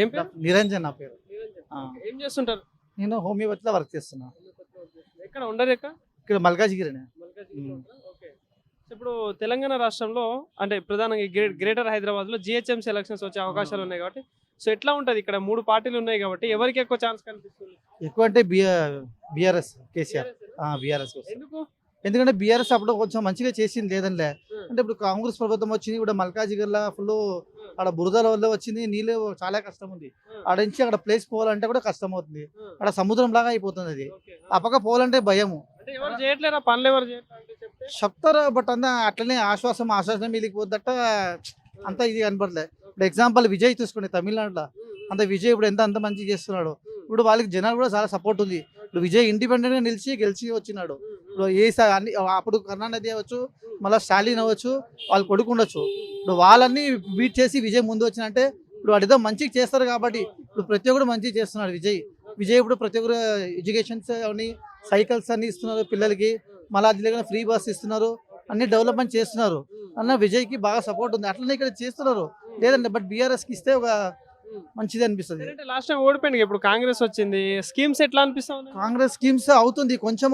ఏం పేరు? నిరంజన్ నా పేరు. ఏం చేస్తుంటారు? నేను హోమియోపతిలో వర్క్ చేస్తున్నా. ఎక్కడ ఉండరు? ఇక్కడ మల్కాజిగిరినే. ఓకే. ఇప్పుడు తెలంగాణ రాష్ట్రంలో అంటే ప్రధానంగా గ్రేటర్ హైదరాబాద్ లో జిహెచ్ఎంసీ ఎలక్షన్స్ వచ్చే అవకాశాలు ఉన్నాయి కాబట్టి సో ఎట్లా ఉంటది? ఇక్కడ 3 పార్టీలు ఉన్నాయి కాబట్టి ఎవరికి ఎక్కువ ఛాన్స్ కనిపిస్తుంది? ఎక్కువ అంటే బీఆర్ఎస్ కేసీఆర్. బీఆర్ఎస్ ఎందుకు? ఎందుకంటే బీఆర్ఎస్ అప్పుడు కొంచెం మంచిగా చేసింది లేదంలే. అంటే ఇప్పుడు కాంగ్రెస్ ప్రభుత్వం వచ్చింది ఇప్పుడు మల్కాజిగిరిలో ఫుల్ ఆడ బురదల వల్ల వచ్చింది, నీళ్ళు చాలా కష్టం ఉంది. ఆడ నుంచి అక్కడ ప్లేస్ పోవాలంటే కూడా కష్టం అవుతుంది. అక్కడ సముద్రం లాగా అయిపోతుంది అది. ఆ పక్క పోవాలంటే భయము. ఎవరు చేయట్లేరా పనులు? ఎవరు చెప్తారు బట్ అంతా అట్లనే ఆశ్వాసం మీదకి పోద్దట అంతా ఇది కనపడలే. ఇప్పుడు ఎగ్జాంపుల్ విజయ్ చూసుకోండి తమిళనాడులో. అంత విజయ్ ఇప్పుడు అంత మంచిగా చేస్తున్నాడు. ఇప్పుడు వాళ్ళకి జనాలు కూడా చాలా సపోర్ట్ ఉంది. ఇప్పుడు విజయ్ ఇండిపెండెంట్ గా గెలిచి వచ్చినాడు. ఇప్పుడు అన్ని అప్పుడు కరుణానిధి అవ్వచ్చు, మళ్ళీ స్టాలిన్ అవ్వచ్చు, వాళ్ళు కొడుకు ఉండొచ్చు. ఇప్పుడు వాళ్ళని బీట్ చేసి విజయ్ ముందు వచ్చినంటే ఇప్పుడు వాడు ఏదో మంచిగా చేస్తారు కాబట్టి ఇప్పుడు ప్రతి ఒక్కరు మంచిగా చేస్తున్నాడు విజయ్ ఇప్పుడు ప్రతి ఒక్కరు ఎడ్యుకేషన్స్ అని సైకిల్స్ అన్ని ఇస్తున్నారు పిల్లలకి, మళ్ళీ అది లేకుండా ఫ్రీ బస్ ఇస్తున్నారు, అన్ని డెవలప్మెంట్ చేస్తున్నారు అన్న విజయ్కి బాగా సపోర్ట్ ఉంది. అట్లనే ఇక్కడ చేస్తున్నారు లేదండి. బట్ బీఆర్ఎస్కి ఇస్తే ఒక మంచిది అనిపిస్తుంది. లాస్ట్ టైం ఓడిపోయింది, ఇప్పుడు కాంగ్రెస్ వచ్చింది. స్కీమ్స్ ఎట్లా అనిపిస్తుంది? కాంగ్రెస్ స్కీమ్స్ అవుతుంది, కొంచెం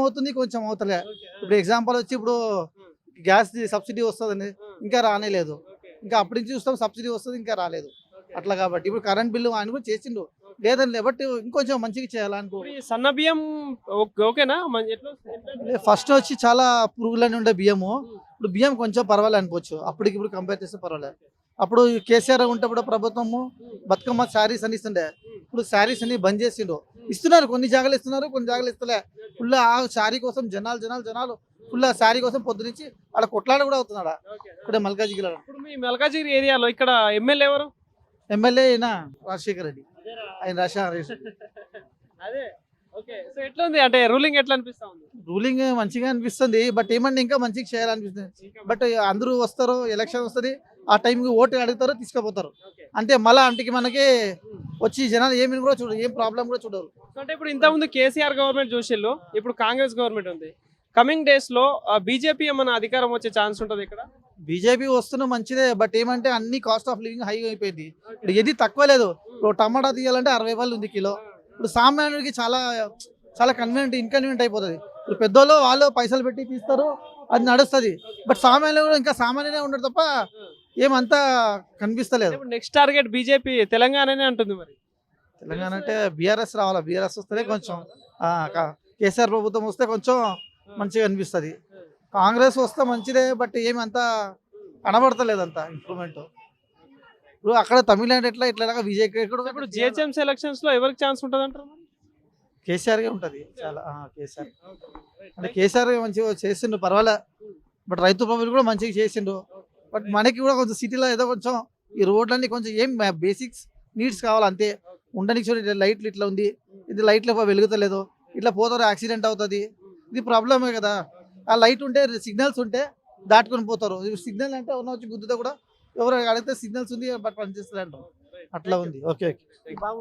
అవుతలే. ఇప్పుడు ఎగ్జాంపుల్ వచ్చి ఇప్పుడు గ్యాస్ సబ్సిడీ వస్తుందని ఇంకా రానేలేదు. ఇంకా అప్పటి నుంచి చూస్తాం సబ్సిడీ వస్తుంది ఇంకా రాలేదు. అట్లా కాబట్టి ఇప్పుడు కరెంట్ బిల్లు ఆయన కూడా చేసిండు లేదండి. బట్ ఇంకొంచెం మంచిగా చేయాలనుకో. సన్న బియ్యం ఓకేనా? ఫస్ట్ వచ్చి చాలా పురుగులని ఉండే బియ్యము, ఇప్పుడు బియ్యం కొంచెం పర్వాలేదు అనుకోవచ్చు. అప్పటికి ఇప్పుడు కంపేర్ చేస్తే పర్వాలేదు. అప్పుడు కేసీఆర్ ఉంటప్పుడు ప్రభుత్వము బతుకమ్మ శారీస్ అని ఇస్తుండే, ఇప్పుడు శారీస్ అని బంద్ చేసిండు. ఇస్తున్నారు కొన్ని జాగాలు ఇస్తున్నారు, కొన్ని జాగాలు ఇస్తలే. ఫుల్ ఆ శారీ కోసం జనాలు ఫుల్ ఆ శారీ కోసం పొద్దునుంచి అక్కడ కొట్లాడ కూడా అవుతున్నాడా ఇక్కడ మల్కాజిగిరి. ఇప్పుడు మీ మల్కాజిగిరి ఏరియాలో ఇక్కడ ఎమ్మెల్యే ఎవరు? ఎమ్మెల్యే అయినా రాజశేఖర్ రెడ్డి, ఆయన అదే. ఓకే. సో ఎట్లా ఉంది అంటే రూలింగ్ ఎట్లా అనిపిస్తా ఉంది? రూలింగ్ మంచిగా అనిపిస్తుంది. బట్ ఏమన్నా ఇంకా మంచిగా చేయాలనిపిస్తుంది. బట్ అందరూ వస్తారు, ఎలక్షన్ వస్తుంది, ఆ టైంకి ఓటు అడుగుతారు, తీసుకుపోతారు అంతే. మళ్ళా అంటికి మనకి వచ్చి జనాలు ఏమి కూడా చూడరు, ఏం ప్రాబ్లం కూడా చూడరు. అంటే ఇప్పుడు ఇంతకుముందు కేసీఆర్ గవర్నమెంట్ చూసిల్లు, ఇప్పుడు కాంగ్రెస్ గవర్నమెంట్ ఉంది. కమింగ్ డేస్ లో బీజేపీ ఏమైనా అధికారం వచ్చే ఛాన్స్ ఉంటుంది ఇక్కడ? బీజేపీ వస్తున్న మంచిదే. బట్ ఏమంటే అన్ని కాస్ట్ ఆఫ్ లివింగ్ హై అయిపోయింది. ఇప్పుడు ఏది తక్కువ లేదు. ఇప్పుడు టమాటా తీయాలంటే 60 రూపాయలు ఉంది కిలో. ఇప్పుడు సామాన్యుడికి చాలా ఇన్కన్వీనియంట్ అయిపోతుంది. ఇప్పుడు పెద్దోళ్ళు వాళ్ళు పైసలు పెట్టి తీస్తారు, అది నడుస్తుంది. బట్ సామాన్యులు కూడా ఇంకా సామాన్యునే ఉండదు తప్ప ఏమంతా కనిపిస్తలేదు. నెక్స్ట్ టార్గెట్ బీజేపీ తెలంగాణనే అంటుంది. మరి తెలంగాణ అంటే బీఆర్ఎస్ రావాలా. బీఆర్ఎస్ వస్తేనే కొంచెం కేసీఆర్ ప్రభుత్వం వస్తే కొంచెం మంచిగా అనిపిస్తుంది. కాంగ్రెస్ వస్తే మంచిదే. బట్ ఏమంతా కనబడతలేదంతా ఇంప్రూవ్మెంట్. ఇప్పుడు అక్కడ తమిళనాడు ఇట్లా విజయ్ ఇప్పుడు జిహెచ్ఎంసీ ఎలక్షన్స్ లో ఎవరికి ఛాన్స్ ఉంటుంది అంటారు? కేసీఆర్గా ఉంటుంది చాలా. కేసీఆర్ అంటే కేసీఆర్ మంచిగా చేసిండు పర్వాలే. బట్ రైతు ప్రభుత్వం కూడా మంచిగా చేసిండు. బట్ మనకి కూడా కొంచెం సిటీలో ఏదో కొంచెం ఈ రోడ్లన్నీ కొంచెం ఏం బేసిక్స్ నీడ్స్ కావాలి అంతే. ఉండడానికి చూడండి లైట్లు ఇట్లా ఉంది, ఇది లైట్లు వెలుగుతలేదు, ఇట్లా పోతారు యాక్సిడెంట్ అవుతుంది. ఇది ప్రాబ్లమే కదా. ఆ లైట్ ఉంటే సిగ్నల్స్ ఉంటే దాటుకొని పోతారు. సిగ్నల్ అంటే ఉన్న వచ్చి గుద్దుతో కూడా ఎవరు అడిగితే సిగ్నల్స్ ఉంది బట్ పనిచేస్తుంది అంటారు. అట్లా ఉంది. ఓకే. బాబు